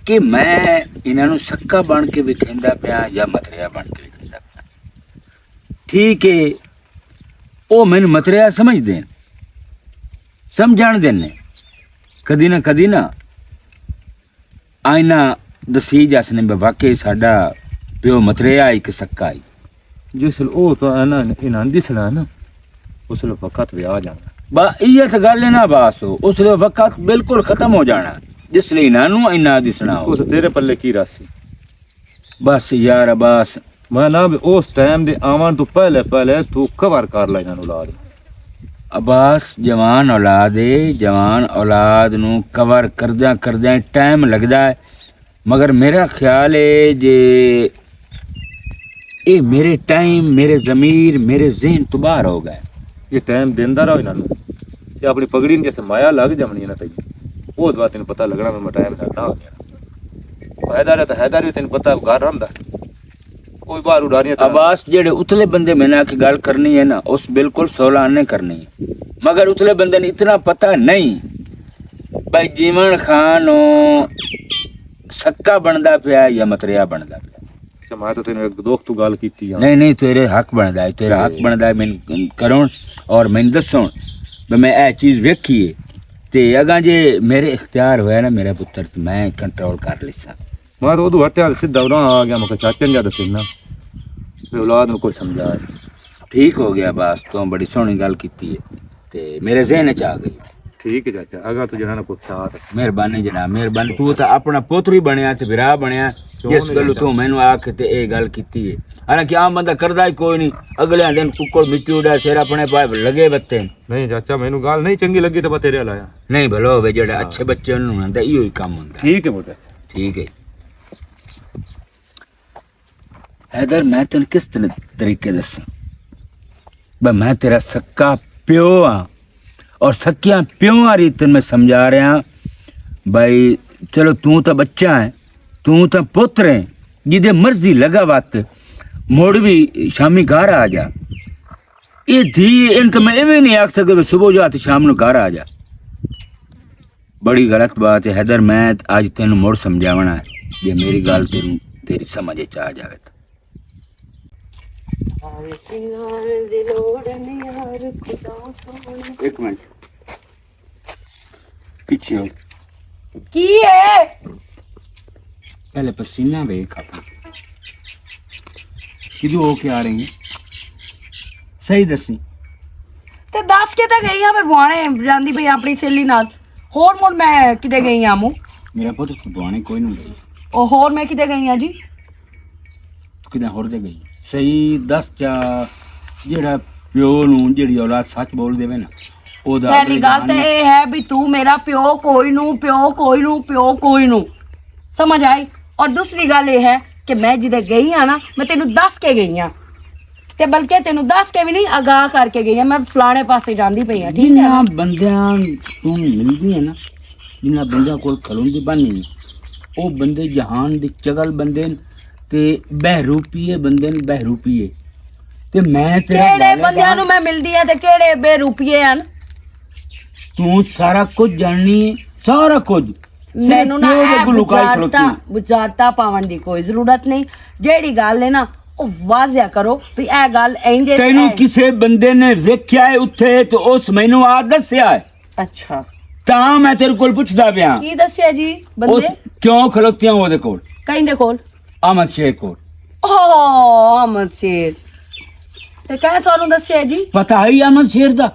कि मैं ਇਹਨਾਂ ਨੂੰ सक्का बन के भी कहंदा पिया या मतरिया बन के भी कहंदा पिया ठीक है ਉਹ ਮੈਨੂੰ ਮਤਰਿਆ ਸਮਝਦੇ ਨੇ ਸਮਝਾਣਦੇ ਨੇ ਕਦੀ ਨਾ ਆਇਨਾ ਦਸੀ ਜਸਨੇ ਵਾਕਈ ਸਾਡਾ ਪਿਓ ਮਤਰਿਆ ਇੱਕ ਸੱਕਾ ਹੀ ਜਿਸ ਉਹ ਤਾਂ ਇਹਨਾਂ ਦਿਸਣਾ ਨਾ ਉਸ ਵੇਲੇ ਵਕਤ ਵੀ ਆ ਜਾਣਾ ਬਾ ਇਹ ਤਾਂ ਗੱਲ ਹੈ ਨਾ ਬਾਸ ਉਸ ਵੇਲੇ ਵਕਤ ਬਿਲਕੁਲ ਖਤਮ ਹੋ ਜਾਣਾ ਜਿਸ ਲਈ ਇਹਨਾਂ ਨੂੰ ਇੰਨਾ ਦਿਸਣਾ ਉਸ ਤੇਰੇ ਪੱਲੇ ਕੀ ਰਾਸੀ ਬਸ ਯਾਰ ਅਬਾਸ ਮੈਂ ਨਾ ਵੀ ਉਸ ਟਾਈਮ ਦੇ ਆਉਣ ਤੋਂ ਪਹਿਲੇ ਤੂੰ ਕਵਰ ਕਰ ਲੈ ਇਹਨਾਂ ਨੂੰ ਲਾਦ ਅਬਾਸ ਜਵਾਨ ਔਲਾਦ ਨੂੰ ਕਵਰ ਕਰਦਿਆਂ ਟਾਈਮ ਲੱਗਦਾ ਹੈ ਮਗਰ ਮੇਰਾ ਖਿਆਲ ਹੈ ਜੇ ਇਹ ਮੇਰੇ ਟਾਈਮ ਮੇਰੇ ਜ਼ਮੀਰ ਮੇਰੇ ਜ਼ਿਹਨ ਤੋਂ ਬਾਹਰ ਹੋ ਗਏ ਇਹ ਟਾਈਮ ਦਿੰਦਾ ਰਹੋ ਇਹਨਾਂ ਨੂੰ ਤੇ ਆਪਣੀ ਪਗੜੀ ਨੂੰ ਜਿਵੇਂ ਮਾਇਆ ਲੱਗ ਜਾਵਣੀ ਨਾ ਤੈਨੂੰ ਉਹ ਦਵਾ ਤੈਨੂੰ ਪਤਾ ਲੱਗਣਾ ਮੈਂ ਟਾਈਮ ਲੱਗਣਾ ਹੋ ਗਿਆ ਹੈਦਾਰ ਵੀ ਤੈਨੂੰ ਪਤਾ ਘਰ ਰਹਿੰਦਾ ਕੋਈ ਬਾਹਰ ਉਡਾਰੀਆਂ अब्बास जेड़े उतले बंदे मैंने आके गल करनी है ना उस बिल्कुल 16 आने करनी है मगर उतले बंदे ने इतना पता नहीं भाई जीवन खान सक्का बनदा पिया या मतरिया बनदा पिया ਮੈਂ ਤਾਂ ਤੈਨੂੰ ਇੱਕ ਦੋਖ ਤੋਂ ਗੱਲ ਕੀਤੀ ਆ नहीं तेरे हक बनदा है तेरा हक बनदा है मैं करों और मैं दसों भी मैं ए चीज वेखी है ते अगा जे मेरे इख्तियार होया ना मेरा पुत्र तो मैं कंट्रोल कर लिसा ਮੈਂ ਤਾਂ ਉਦੋਂ ਹਟਿਆ ਸਿੱਧਾ ਉਰਾਂ ਆ ਗਿਆ ਮੈਂ ਕਿਹਾ ਚਾਚੇ ਨੂੰ ਜਦ ਸਿਰਨਾ ਵੀ ਔਲਾਦ ਨੂੰ ਕੋਈ ਸਮਝਾ ठीक हो गया बस तो बड़ी सोहनी गल कीती है ते मेरे ज़हन च आ गई ਠੀਕ ਹੈ ਚਾਚਾ ਅਗਾ ਤੂੰ ਜਣਾ ਨਾ ਪੁੱਛਾਤ मेहरबानी जनाब मेहरबानी तू तो अपना पोतरी बनया ते विराह बनया जिस गल तू मैनू आख ते ये गल कीती है हालांकि आम बंदा करदा ही कोई नहीं अगले दिन कुक्कड़ मिट्टी उड़ा सिर अपने पाए लगे बत्ते ਨਹੀਂ ਚਾਚਾ ਮੈਨੂੰ ਗੱਲ ਨਹੀਂ ਚੰਗੀ ਲੱਗੀ ਤਾਂ ਮੈਂ ਤੇਰੇ ਲਾਇਆ नहीं भलो होवे जेड़ा अच्छे बच्चे उन्होंने आंदा इहो ही काम हुंदा ਠੀਕ ਹੈ ਬੋਟਾ ठीक है हैदर मैं तेन किस तरीके दसा बा मैं तेरा सक्का प्यो हाँ और सक्कियां प्यो आ रही तेन मैं समझा रहा भाई चलो तू तो बच्चा है तू तो पुत्र है जिदे मर्जी लगा वक्त मुड़ भी शामी घर आ जा ये धी इन तो मैं इवें नहीं आख सकता सुबह जा तो शाम ਨੂੰ घर आ जा बड़ी गलत बात है हैदर मैं आज तेन मुड़ समझावना है जे मेरी गल तेरी समझ आ जाए तो एक मिनट पीछे हो की है पहले पसीना देख अपना किदू हो के आ रही है सही दसी ਤੇ ਦੱਸ ਕੇ ਤਾਂ ਗਈ ਆ ਮੈਂ ਬੁਆਣੇ ਜਾਂਦੀ ਪਈ ਆਪਣੀ ਸਹੇਲੀ ਨਾਲ ਹੋਰ ਮੁੜ ਮੈਂ ਕਿਤੇ ਗਈ ਆ ਮੂੰ मेरा पुत्र सुधाने कोई नहीं गई ਉਹ ਹੋਰ ਮੈਂ ਕਿਤੇ ਗਈ ਆ ਜੀ किदा होर दे गई सही दस चा जेड़ा प्यो ਨੂੰ ਜਿਹੜੀ ਔਲਾਦ ਸੱਚ ਬੋਲ ਦੇਵੇ ਨਾ ਉਹਦਾ ਪਹਿਲੀ ਗੱਲ ਤਾਂ ਇਹ ਹੈ ਵੀ ਤੂੰ ਮੇਰਾ ਪਿਓ ਕੋਈ ਨੂੰ ਸਮਝ ਆਈ ਔਰ ਦੂਸਰੀ ਗੱਲ ਇਹ ਹੈ ਕਿ ਮੈਂ ਜਿੱਦੇ ਗਈ ਆ ਨਾ ਮੈਂ ਤੈਨੂੰ ਦੱਸ ਕੇ ਗਈ ਆ ਤੇ ਬਲਕਿ ਤੈਨੂੰ ਦੱਸ ਕੇ ਵੀ ਨਹੀਂ ਅਗਾਹ ਕਰਕੇ ਗਈ ਆ ਮੈਂ ਫਲਾਣੇ ਪਾਸੇ ਜਾਂਦੀ ਪਈ ਆ ਠੀਕ ਹੈ ਜਿੰਨਾ ਬੰਦਿਆਂ ਤੂੰ ਮਿਲਦੀ ਹੈ ਨਾ ਜਿੰਨਾ ਬੰਦਿਆਂ ਕੋਲ ਖਲੋਂਦੀ ਬਾਨੀ ਉਹ ਬੰਦੇ ਜਹਾਨ ਦੇ ਚਗਲ ਬੰਦੇ ਨੇ ਤੇ ਬਹਿਰੂਪੀਏ ਬੰਦੇ ਨੇ ਬਹਿਰੂਪੀਏ ਤੇ ਮੈਂ ਤੇਰਾ ਕਿਹੜੇ ਬੰਦਿਆਂ ਨੂੰ ਮੈਂ ਮਿਲਦੀ ਆ ਤੇ ਕਿਹੜੇ ਬੇਰੂਪੀਏ ਹਨ ਤੂੰ ਸਾਰਾ ਕੁਝ ਜਾਣਨੀ ਹੈ ਸਾਰਾ ਕੁਝ ਮੈਨੂੰ ਨਾ ਬੁਝਾਰਤਾ ਪਾਉਣ ਦੀ ਕੋਈ ਜ਼ਰੂਰਤ ਨਹੀਂ ਜਿਹੜੀ ਗੱਲ ਹੈ ਨਾ ਉਹ ਵਾਜ਼ਿਆ ਕਰੋ ਵੀ ਇਹ ਗੱਲ ਇੰਜ ਤੈਨੂੰ ਕਿਸੇ ਬੰਦੇ ਨੇ ਵੇਖਿਆ ਹੈ ਉੱਥੇ ਤੇ ਉਸ ਮੈਨੂੰ ਆ ਦੱਸਿਆ ਹੈ ਅੱਛਾ ਤਾਂ ਮੈਂ ਤੇਰੇ ਕੋਲ ਪੁੱਛਦਾ ਪਿਆ ਕੀ ਦੱਸਿਆ ਜੀ ਉਸ ਬੰਦੇ ਕਿਉਂ ਖਲੋਤੀਆਂ ਉਹਦੇ ਕੋਲ ਕਹਿੰਦੇ ਕੋਲ ਅਹਿਮਦ ਸ਼ੇਖ ਕੋਲ ਓ ਅਹਿਮਦ ਸ਼ੇਰ ਤੇ ਕਹਿ ਤੁਹਾਨੂੰ ਦੱਸਿਆ ਜੀ ਪਤਾ ਹੀ ਅਹਿਮਦ ਸ਼ੇਰ ਦਾ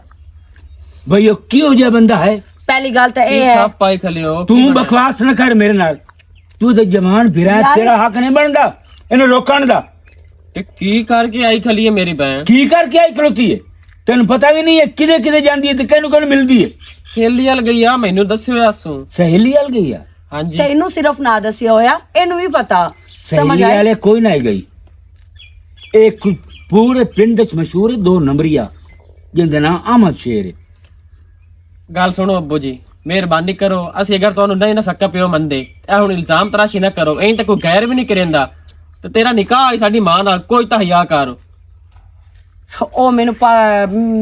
ਬਈ ਉਹ ਕਿਹੋ ਜਿਹਾ ਬੰਦਾ ਹੈ। ਪਹਿਲੀ ਗੱਲ ਤਾਂ ਇਹ ਹੈ ਸਾਫ ਪਾਈ ਖਲਿਓ ਤੂੰ ਬਕਵਾਸ ਨਾ ਕਰ ਮੇਰੇ ਨਾਲ। ਤੂੰ ਤੇ ਜਵਾਨ ਫਿਰਾ, ਯਾਰ- ਤੇਰਾ ਹੱਕ ਨਹੀਂ ਬਣਦਾ ਇਹਨੂੰ ਰੋਕਣ ਦਾ। ਤੇ ਕੀ ਕਰਕੇ ਆਈ ਖਲੀ ਹੈ ਮੇਰੀ ਭੈਣ? ਕੀ ਕਰਕੇ ਆਈ ਖਲੋਤੀ ਹੈ? ਤੈਨੂੰ ਪਤਾ ਵੀ ਨਹੀਂ ਹੈ ਕਿਦੇ ਕਿਦੇ ਜਾਂਦੀ ਹੈ ਤੇ ਕਿਹਨੂੰ ਕਿਹਨੂੰ ਮਿਲਦੀ ਹੈ। ਸੇਲੀ ਵਾਲ ਗਈ ਆ, ਮੈਨੂੰ ਦੱਸਿਓ ਆਸੂ। ਸਹੇਲੀ ਵਾਲ ਗਈ ਆ? ਹਾਂਜੀ ਤੈਨੂੰ ਸਿਰਫ ਨਾ ਦੱਸਿਆ ਹੋਇਆ, ਇਹਨੂੰ ਵੀ ਪਤਾ। ਸਮਝ ਸਹੇਲੀ ਆਇਆ? ਵਾਲੇ ਕੋਈ ਨਹੀਂ ਗਈ। ਇੱਕ ਪੂਰੇ ਪਿੰਡ ਚ ਮਸ਼ਹੂਰ ਹੈ 2 ਨੰਬਰੀਆ ਜਿੰਦਾ ਨਾਮ ਅਹਿਮਦ ਸ਼ੇਰ ਹੈ। ਗੱਲ ਸੁਣੋ ਅੱਬੂ ਜੀ, ਮਿਹਰਬਾਨੀ ਕਰੋ। ਅਸੀਂ ਅਗਰ ਤੁਹਾਨੂੰ ਨਹੀਂ ਨਾ ਸਕਾ ਪਿਓ ਮੰਨਦੇ, ਇਹ ਹੁਣ ਇਲਜ਼ਾਮ ਤਰਾਸ਼ੀ ਨਾ ਕਰੋ। ਐਂ ਤਾਂ ਕੋਈ ਗੈਰ ਵੀ ਨਹੀਂ ਕਰੇਂਦਾ। ਤੇ ਤੇਰਾ ਨਿਕਾਹ ਹੈ ਸਾਡੀ ਮਾਂ ਨਾਲ, ਕੋਈ ਤਾਂ ਹਿਆ ਕਰ। ਉਹ ਮੈਨੂੰ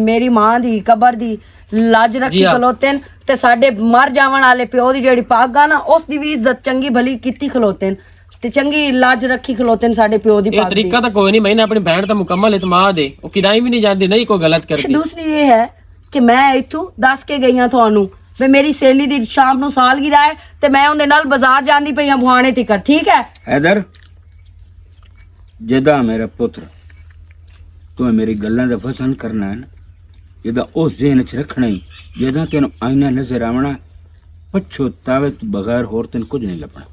ਮੇਰੀ ਮਾਂ ਦੀ ਕਬਰ ਦੀ ਲਾਜ ਰੱਖੀ ਜੀ ਹਾਂ। ਖਲੋਤੇ ਨੇ ਤੇ ਸਾਡੇ ਮਰ ਜਾਵਣ ਵਾਲੇ ਪਿਓ ਦੀ ਜਿਹੜੀ ਪੱਗ ਆ ਨਾ ਉਸ ਦੀ ਵੀ ਇੱਜ਼ਤ ਚੰਗੀ ਭਲੀ ਕੀਤੀ ਖਲੋਤੇ ਨੇ ਤੇ ਚੰਗੀ ਲਾਜ ਰੱਖੀ ਖਲੋਤੇ ਨੇ ਸਾਡੇ ਪਿਓ ਦੀ ਇਹ ਪੱਗ ਦੀ। ਤਰੀਕਾ ਤਾਂ ਕੋਈ ਨਹੀਂ। ਮੈਨੇ ਆਪਣੀ ਭੈਣ ਤਾਂ ਮੁਕੰਮਲ ਇਤਮਾਦ ਹੈ, ਉਹ ਕਿਦਾਈ ਵੀ ਨਹੀਂ ਜਾਂਦੀ, ਨਹੀਂ ਕੋਈ ਗਲਤ ਤੇ ਕਰਦੀ। ਦੂਸਰੀ ਇਹ ਹੈ ਕਿ ਮੈਂ ਇੱਥੋਂ ਦੱਸ ਕੇ ਗਈ ਹਾਂ ਤੁਹਾਨੂੰ ਵੀ ਮੇਰੀ ਸਹੇਲੀ ਦੀ ਸ਼ਾਮ ਨੂੰ ਸਾਲਗਿਰਾ ਹੈ ਤੇ ਮੈਂ ਉਹਦੇ ਨਾਲ ਬਾਜ਼ਾਰ ਜਾਂਦੀ ਪਈ ਹਾਂ ਬੁਹਾਣੇ ਤੀਕਰ। ਠੀਕ ਹੈ? हैदर जदा मेरा पुत्र तू मेरी गल्लां दा फसन करना है ना, जदा उस ज़हन च रखना ही जदा तेन आईना नजर आवना पछोतावे तो बगैर होर तेन कुछ नहीं लभना।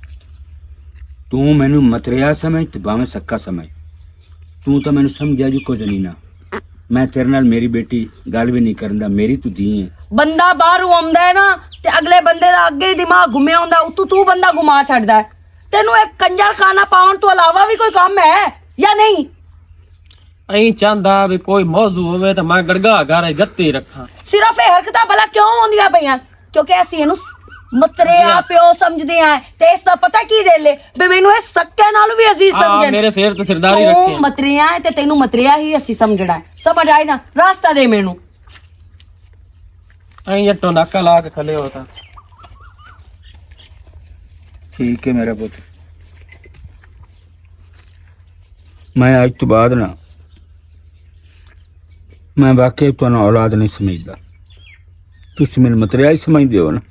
तू मैनू मतरिया समझ ते भावें सक्का समझ, तू तो मैनू समझा जो कुछ नहीं ना। मैं तेरे नाल मेरी बेटी गल भी नहीं करदा, मेरी तू धी है। ਬੰਦਾ ਬਾਹਰੋਂ ਆਉਂਦਾ ਹੈ ਨਾ ਤੇ ਅਗਲੇ ਬੰਦੇ ਦਾ ਅੱਗੇ ਹੀ ਦਿਮਾਗ ਘੁੰਮਿਆ ਹੁੰਦਾ, ਉਤੋਂ ਤੂੰ ਬੰਦਾ ਘੁਮਾ ਛੱਡਦਾ ਹੈ। ਤੈਨੂੰ ਇੱਕ ਕੰਜਰ ਖਾਨਾ ਪਾਉਣ ਤੋਂ ਇਲਾਵਾ ਵੀ ਕੋਈ ਕੰਮ ਹੈ ਜਾਂ ਨਹੀਂ? ਐਂ ਚਾਹੁੰਦਾ ਵੀ ਕੋਈ ਮੌਜੂ ਹੋਵੇ ਤਾਂ ਮੈਂ ਗੜਗਾ ਘਰ ਗੱਤੀ ਰੱਖਾਂ। ਸਿਰਫ ਇਹ ਹਰਕਤਾਂ ਭਲਾ ਕਿਉਂ ਆਉਂਦੀਆਂ ਪਈਆਂ? ਕਿਉਂਕਿ ਅਸੀਂ ਇਹਨੂੰ ਮਤਰਿਆ ਪਿਓ ਸਮਝਦੇ ਆ ਤੇ ਇਸ ਦਾ ਪਤਾ ਕੀ ਦੇ ਲੈ ਵੀ ਮੈਨੂੰ ਇਹ ਸੱਕੇ ਨਾਲ ਵੀ ਅਜ਼ੀਜ਼ ਆ ਸਮਝਣ। ਮੇਰੇ ਸਿਰ ਤੇ ਸਰਦਾਰੀ ਤੂੰ ਰੱਖੀ। ਮਤਰਿਆ ਹੈ ਤੇ ਤੈਨੂੰ ਮਤਰਿਆ ਹੀ ਅਸੀਂ ਸਮਝਣਾ ਹੈ। ਸਮਝ ਆਈ ਨਾ? ਰਾਸਤਾ ਦੇ ਮੈਨੂੰ। ਐਂ ਜੱਟੋ ਨਾਕਾ ਲਾ ਕੇ ਖਲੇ ਹੋ ਤਾਂ ठीक है मेरा पुत्र, मैं आज तो बाद ना मैं वाकई तुहानू औलाद नहीं समझदा। तुस मैनू मतरिया ही समझदे हो ना,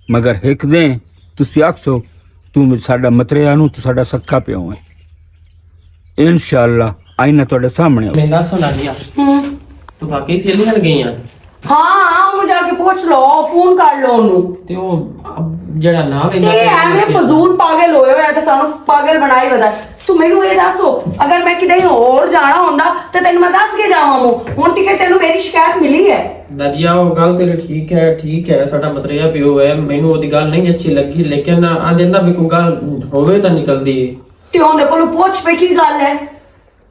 मगर हिक दे तुसी आखसो तू साडा मतरिया नू तू साडा सक्का प्यो है। इंशाअल्लाह आईना तुहाडे सामने ਮੈਂ ਦੱਸ ਸੁਣਾ ਲਿਆ ਤੂੰ ਬਾਕੀ ਸੇਲੀ ਨਾਲ ਗਈ ਆ? ਹਾਂ ਉਹਨੂੰ ਜਾ ਕੇ ਪੁੱਛ ਲਓ, ਫੋਨ ਕਰ ਲਓ ਉਹਨੂੰ। ਤੇ ਉਹ ਜਿਹੜਾ ਨਾਮ ਇਹ ਐਵੇਂ ਫਜ਼ੂਲ ਪਾਗਲ ਹੋਏ ਹੋਇਆ ਤੇ ਸਾਨੂੰ ਪਾਗਲ ਬਣਾਈ ਵਦਾ। ਤੂੰ ਮੈਨੂੰ ਇਹ ਦੱਸੋ, ਅਗਰ ਮੈਂ ਕਿਤੇ ਹੋਰ ਜਾਣਾ ਹੁੰਦਾ ਤੇ ਤੈਨੂੰ ਮੈਂ ਦੱਸ ਕੇ ਜਾਵਾਂ। ਹੁਣ ਤੱਕ ਤੈਨੂੰ ਮੇਰੀ ਸ਼ਿਕਾਇਤ ਮਿਲੀ ਹੈ? ਦਦੀਆ ਉਹ ਗੱਲ ਤੇਰੀ ਠੀਕ ਹੈ ਸਾਡਾ ਮਤਰਿਆ ਪਿਓ ਹੈ, ਮੈਨੂੰ ਉਹਦੀ ਗੱਲ ਨਹੀਂ ਅੱਛੀ ਲੱਗੀ, ਲੇਕਿਨ ਆ ਦਿੰਦਾ ਵੀ ਕੋਈ ਗੱਲ ਹੋਵੇ ਤਾਂ ਨਿਕਲਦੀ ਹੈ। ਤੇ ਉਹਦੇ ਕੋਲੋਂ ਪੁੱਛ ਪਈ ਕੀ ਗੱਲ ਹੈ।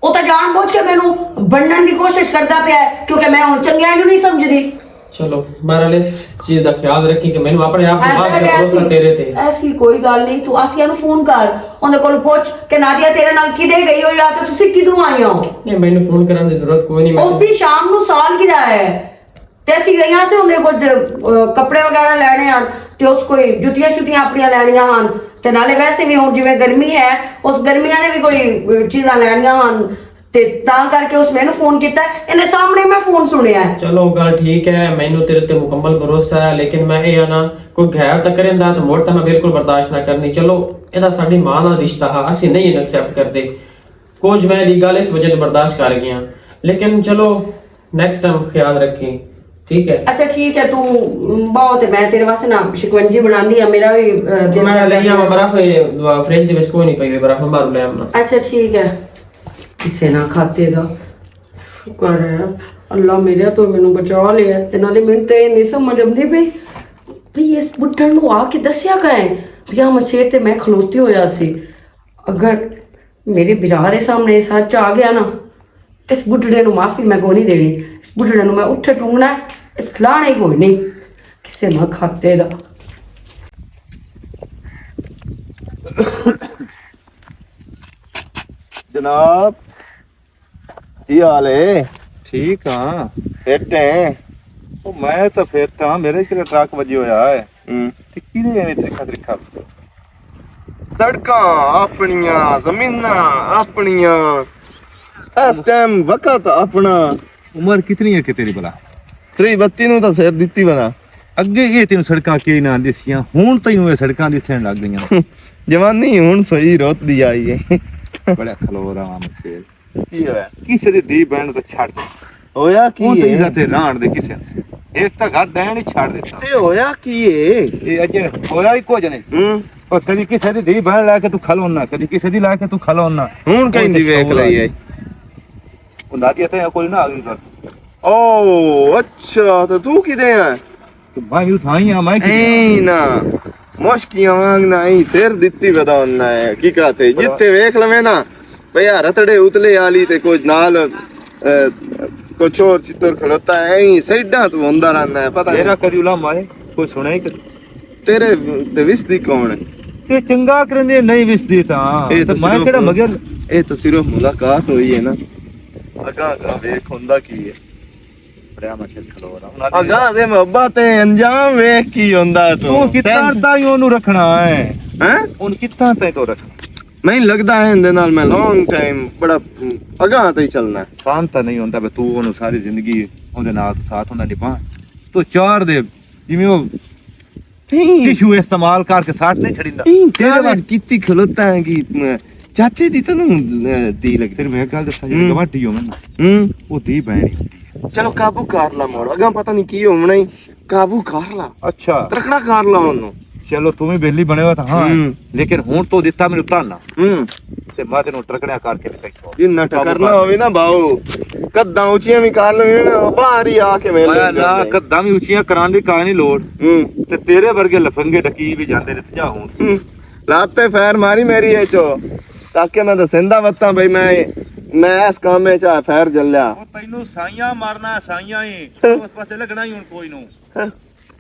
ਉਹ ਤਾਂ ਜਾਣ ਬੁੱਝ ਕੇ ਮੈਨੂੰ ਵੰਡਣ ਦੀ ਕੋਸ਼ਿਸ਼ ਕਰਦਾ ਪਿਆ ਹੈ ਕਿਉਂਕਿ ਮੈਂ ਹੁਣ ਚੰਗਿਆਂ ਨੂੰ ਨਹੀਂ ਸਮਝਦੀ। ਚਲੋ ਬਹਰਾਲ ਇਸ ਚੀਜ਼ ਦਾ ਖਿਆਲ ਰੱਖੀ ਕਿ ਮੈਨੂੰ ਆਪਣੇ ਆਪ ਨੂੰ ਬਾਅਦ ਭਰੋਸਾ ਤੇਰੇ ਤੇ। ਐਸੀ ਕੋਈ ਗੱਲ ਨਹੀਂ, ਤੂੰ ਆਸੀਆ ਨੂੰ ਫੋਨ ਕਰ, ਉਹਦੇ ਕੋਲ ਪੁੱਛ ਕਿ ਨਾਦੀਆ ਤੇਰੇ ਨਾਲ ਕਿਦੇ ਗਈ ਹੋ ਜਾਂ ਤੇ ਤੁਸੀਂ ਕਿਧਰੋਂ ਆਏ ਹੋ। ਨਹੀਂ ਮੈਨੂੰ ਫੋਨ ਕਰਨ ਦੀ ਜ਼ਰੂਰਤ ਕੋਈ ਨਹੀਂ। ਉਸ ਦੀ ਸ਼ਾਮ ਨੂੰ ਸਾਲਗਿਰਾ ਹੈ ਤੇ ਅਸੀਂ ਗਈਆਂ ਸੀ ਉਹਦੇ ਕੁਝ ਕੱਪੜੇ ਵਗੈਰਾ ਲੈਣੇ ਹਨ ਤੇ ਉਸ ਕੋਈ ਜੁੱਤੀਆਂ ਸ਼ੁੱਤੀਆਂ ਆਪਣੀਆਂ ਲੈਣੀਆਂ ਹਨ ਤੇ ਨਾਲੇ ਵੈਸੇ ਵੀ ਹੁਣ ਜਿਵੇਂ ਗਰਮੀ ਹੈ ਉਸ ਗਰਮੀਆਂ ਨੇ ਵੀ ਕੋਈ ਚੀਜ਼ਾਂ ਲੈਣੀਆਂ ਹਨ ਤੇ ਤਾਂ ਕਰਕੇ ਉਸ ਮੈਨੂੰ ਫੋਨ ਕੀਤਾ। ਇਹਨੇ ਸਾਹਮਣੇ ਮੈਂ ਫੋਨ ਸੁਣਿਆ। ਚਲੋ ਗੱਲ ਠੀਕ ਹੈ, ਮੈਨੂੰ ਤੇਰੇ ਤੇ ਮੁਕੰਮਲ ਭਰੋਸਾ ਹੈ, ਲੇਕਿਨ ਮੈਂ ਇਹ ਆ ਨਾ ਕੋਈ ਗੈਰ ਤਾਂ ਕਰੇਂਦਾ ਤਾਂ ਮੋੜ ਤਾਂ ਮੈਂ ਬਿਲਕੁਲ ਬਰਦਾਸ਼ਤ ਨਾ ਕਰਨੀ। ਚਲੋ ਇਹਦਾ ਸਾਡੀ ਮਾਂ ਨਾਲ ਰਿਸ਼ਤਾ ਹੈ, ਅਸੀਂ ਨਹੀਂ ਇਹਨੂੰ ਐਕਸੈਪਟ ਕਰਦੇ। ਕੁਝ ਮੈਂ ਦੀ ਗੱਲ ਇਸ ਵਜ੍ਹਾ ਤੋਂ ਬਰਦਾਸ਼ਤ ਕਰ ਗਿਆ, ਲੇਕਿਨ ਚਲੋ ਨੈਕਸਟ ਟਾਈਮ ਖਿਆਲ ਰੱਖੀ, ਠੀਕ ਹੈ? ਅੱਛਾ ਠੀਕ ਹੈ, ਤੂੰ ਬਹੁਤ ਮੈਂ ਤੇਰੇ ਵਾਸਤੇ ਨਾ ਸ਼ਿਕੰਜੀ ਬਣਾਉਂਦੀ ਆ, ਮੇਰਾ ਵੀ ਦਿਲ ਮੈਂ ਕਰਦਾ। ਲਈ ਆਵਾਂ ਬਰਫ ਫ੍ਰਿਜ ਦੇ ਵਿੱਚ ਕੋਈ ਨਹੀਂ ਪਈ ਬਰਫ ਮਾਰੂ ਲੈ ਆਉਣਾ। ਅੱਛਾ ਠੀਕ ਹੈ, ਕਿਸੇ ਨਾ ਖਾਤੇ ਦਾ ਸ਼ੁਕਰ ਹੈ ਅੱਲਾ ਮੇਰੇ ਤੋਂ ਮੈਨੂੰ ਬਚਾ ਲਿਆ। ਤੇ ਨਾਲੇ ਮੈਨੂੰ ਤੇ ਨਹੀਂ ਸਮਝ ਆਉਂਦੀ ਪਈ ਵੀ ਇਸ ਬੁੱਢਣ ਨੂੰ ਆ ਕੇ ਦੱਸਿਆ ਗਏ ਵੀ ਆ ਮਛੇਰ ਤੇ ਮੈਂ ਖਲੋਤੀ ਹੋਇਆ ਸੀ। ਅਗਰ ਮੇਰੇ ਬਿਰਾ ਦੇ ਸਾਹਮਣੇ ਸੱਚ ਆ ਗਿਆ ਨਾ, ਇਸ ਬੁੱਢੜੇ ਨੂੰ ਮਾਫੀ ਮੈਂ ਕੋਈ ਨਹੀਂ ਦੇਣੀ। ਇਸ ਬੁੱਢੜੇ ਨੂੰ ਮੈਂ ਉੱਥੇ ਟੂੰਗਣਾ, ਇਸ ਲਾਣੇ ਕੋਈ ਨਹੀਂ ਕਿਸੇ ਨਾ ਖਾਤੇ ਦਾ। ਜਨਾਬ ਕੀ ਹਾਲ ਹੈ? ਠੀਕ ਹਾਂ। ਫਿੱਟ ਹੈ? ਉਹ ਮੈਂ ਤਾਂ ਫਿਰ ਤਾਂ ਮੇਰੇ ਚ ਟਰੱਕ ਵੱਜਿਆ ਹੋਇਆ ਹੈ ਹੂੰ। ਤੇ ਕਿਹਦੇ ਐਵੇਂ ਤਰੀਕਾ ਸੜਕਾਂ ਆਪਣੀਆਂ, ਜ਼ਮੀਨਾਂ ਆਪਣੀਆਂ, ਇਸ ਟਾਈਮ ਵਕਤ ਆਪਣਾ। ਉਮਰ ਕਿਤਨੀ ਹੈ ਕਿ ਤੇਰੀ ਭਲਾ? 32 ਨੂੰ ਤਾਂ ਸਿਰ ਦਿੱਤੀ ਬਣਾ। ਅੱਗੇ ਇਹ ਤੈਨੂੰ ਸੜਕਾਂ ਕੀ ਨਾ ਦਿਸੀਆਂ, ਹੁਣ ਤੈਨੂੰ ਇਹ ਸੜਕਾਂ ਦਿਸਣ ਲੱਗ ਗਈਆਂ। ਜਵਾਨੀ ਹੁਣ ਸਹੀ ਰੁੱਤ ਦੀ ਆਈ ਹੈ। ਬੜਾ ਖਲੋਰਾ ਵਾਂ ਮਸੇ ਕੀ ਹੋਇਆ ਕਿਸੇ ਦੀ ਧੀ ਭੈਣ ਨੂੰ ਤਾਂ ਛੱਡ ਦੇ ਹੋਇਆ ਉਹ ਕੀ ਤੇ ਹੈ ਇੱਜ਼ਤ ਤੇ ਰਾਣ ਦੇ ਕਿਸੇ ਨੂੰ ਇੱਕ ਤਾਂ ਘਰ ਡੈਣ ਹੀ ਛੱਡ ਦਿੱਤਾ ਤੇ ਹੋਇਆ ਕੀ ਹੈ ਇਹ ਅਜੇ ਹੋਇਆ ਹੀ ਕੁਝ ਨਹੀਂ ਹੂੰ ਪਰ ਕਦੀ ਕਿਸੇ ਦੀ ਧੀ ਭੈਣ ਲੈ ਕੇ ਤੂੰ ਖਲੋਣਾ ਕਦੀ ਕਿਸੇ ਦੀ ਲੈ ਕੇ ਤੂੰ ਖਲੋਣਾ ਹੁਣ ਕਹਿੰਦੀ ਵੇਖ ਲਈ ਹੈ ਉਹ ਨਾਦੀ ਤੇ ਕੋਈ ਨਾ ਆ ਗਈ ਬਸ ਓ ਅੱਛਾ ਤੇ ਤੂੰ ਕਿਦੇ ਆ ਤੂੰ ਮੈਂ ਹੀ ਥਾਈ ਆ ਮੈਂ ਐ ਨਾ ਮੁਸ਼ਕੀਆਂ ਵਾਂਗਣਾ ਐ ਸਿਰ ਦਿੱਤੀ ਵਧਾਉਣਾ ਹੈ ਕੀ ਕਹਤੇ ਜਿੱਤੇ ਵੇਖ ਲਵੇਂ ਨਾ ਭਈਆ ਰਤੜੇ ਉਤਲੇ ਆਲੀ ਤੇ ਕੁਝ ਨਾਲ ਕੁਛ ਹੋਰ ਚਿੱਤਰ ਖੜੋਤਾ ਐ ਸਾਈਡਾਂ ਤੋਂ ਹੁੰਦਾ ਰਹਿੰਦਾ ਹੈ ਪਤਾ ਮੇਰਾ ਨਹੀਂ ਕਦੀ ਉਲਾ ਮਾਰੇ ਕੋਈ ਸੁਣਿਆ ਹੀ ਕਦੀ ਤੇਰੇ ਤੇ ਵਿਸਦੀ ਕੌਣ ਹੈ ਤੇ ਚੰਗਾ ਕਰਨੇ ਨਹੀਂ ਵਿਸਦੀ ਤਾਂ ਇਹ ਤੇ ਤਾਂ ਮੈਂ ਸਿਰਫ- ਕਿਹੜਾ ਮਗਰ ਇਹ ਤਾਂ ਸਿਰਫ ਮੁਲਾਕਾਤ ਹੋਈ ਹੈ ਨਾ ਅਗਾ ਵੇਖ ਹੁੰਦਾ ਕੀ ਹੈ ਬੜਿਆ ਮੈਂ ਸਿਰ ਖਲੋਰਾ ਉਹਨਾਂ ਦੀ ਅਗਾ ਦੇ ਮੁਹੱਬਤ ਤੇ ਅੰਜਾਮ ਵੇਖ ਕੀ ਹੁੰਦਾ ਤੂੰ ਕਿੱਦਾਂ ਤਾਈ ਉਹਨੂੰ ਰੱਖਣਾ ਹੈ ਹੈ ਉਹਨੂੰ ਕਿੱਦਾਂ ਤਾਈ ਤੋਂ ਰੱਖਣਾ ਮੈਨੂੰ ਲੱਗਦਾ ਹੈ ਇਹਦੇ ਨਾਲ ਮੈਂ ਲੌਂਗ ਟਾਈਮ ਬੜਾ ਅਗਾ ਤੇ ਹੀ ਚੱਲਣਾ ਹੈ। ਸ਼ਾਂਤ ਤਾਂ ਨਹੀਂ ਹੁੰਦਾ ਵੀ ਤੂੰ ਉਹਨੂੰ ਸਾਰੀ ਜ਼ਿੰਦਗੀ ਉਹਦੇ ਨਾਲ ਸਾਥ ਹੁੰਦਾ ਨਿਭਾ ਤੂੰ ਚਾਰ ਦੇ ਜਿਵੇਂ ਉਹ ਟਿਸ਼ੂ ਇਸਤੇਮਾਲ ਕਰਕੇ ਸਾਟ ਨਹੀਂ ਛੜਿੰਦਾ ਤੇਰੇ ਕੀਤੀ ਖਲੋਤਾ ਹੈ ਕਿ ਚਾਚੇ ਦੀ ਤੈਨੂੰ ਦੀ ਲੱਗਦੀ ਤੇਰੇ ਮੈਂ ਗੱਲ ਦੱਸਾਂ ਜਿਹੜੀ ਗਵਾਢੀ ਹੋਵੇ ਨਾ ਹੂੰ ਉਹ ਦੀ ਬਹਿਣੀ ਹੁੰਦੀ ਹੈ ਚਲੋ ਕਾਬੂ ਕਰ ਲਾ ਮੋੜ ਅਗਾ ਪਤਾ ਨਹੀਂ ਕੀ ਹੋਣਾ ਹੀ ਕਾਬੂ ਕਰ ਲਾ ਅੱਛਾ ਤਰਕਣਾ ਕਰ ਲਾ ਉਹਨੂੰ ਚਲੋ ਤੂੰ ਵੀ ਬੇਲੀ ਬਣੇ ਹੋ ਤਾਂ ਹਾਂ ਹੂੰ। ਲੇਕਿਨ ਹੁਣ ਤੋਂ ਦਿੱਤਾ ਮੈਨੂੰ ਤਾਨਾ ਹੂੰ ਤੇ ਮੈਂ ਤੈਨੂੰ ਟਰਕੜਿਆ ਕਰਕੇ ਤੇ ਪੈਸਾ ਜਿੰਨਾ ਟਕਰਨਾ ਹੋਵੇ ਨਾ ਬਾਉ ਕੱਦਾਂ ਉੱਚੀਆਂ ਵੀ ਕਰ ਲਵੇਂ ਨਾ ਬਾਹਰ ਹੀ ਆ ਕੇ ਮੈਂ ਵੇਲੇ ਨਾ ਕੱਦਾਂ ਵੀ ਉੱਚੀਆਂ ਕਰਾਉਣ ਦੀ ਕਾਹ ਨਹੀਂ ਲੋੜ ਹੂੰ ਤੇ ਤੇਰੇ ਵਰਗੇ ਲਫੰਗੇ ਡਕੀ ਵੀ ਜਾਂਦੇ ਨੇ ਤੇ ਜਾ ਹੁਣ ਲਾਤੇ ਫੈਰ ਮਾਰੀ ਮੇਰੀ ਇਹ ਚੋ ਤਾਂ ਕਿ ਮੈਂ ਦੱਸਦਾ ਵਤਾਂ ਬਈ ਮੈਂ ਇਸ ਕੰਮ ਵਿੱਚ ਆ ਫੈਰ ਜੱਲਿਆ ਉਹ ਤੈਨੂੰ ਸਾਈਆਂ ਮਾਰਨਾ ਸਾਈਆਂ ਹੀ ਉਸ ਪਾਸੇ ਲੱਗਣਾ ਹੀ ਹੁਣ ਕੋਈ ਨੂੰ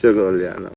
ਚਗੋ ਲਿਆ ਨਾ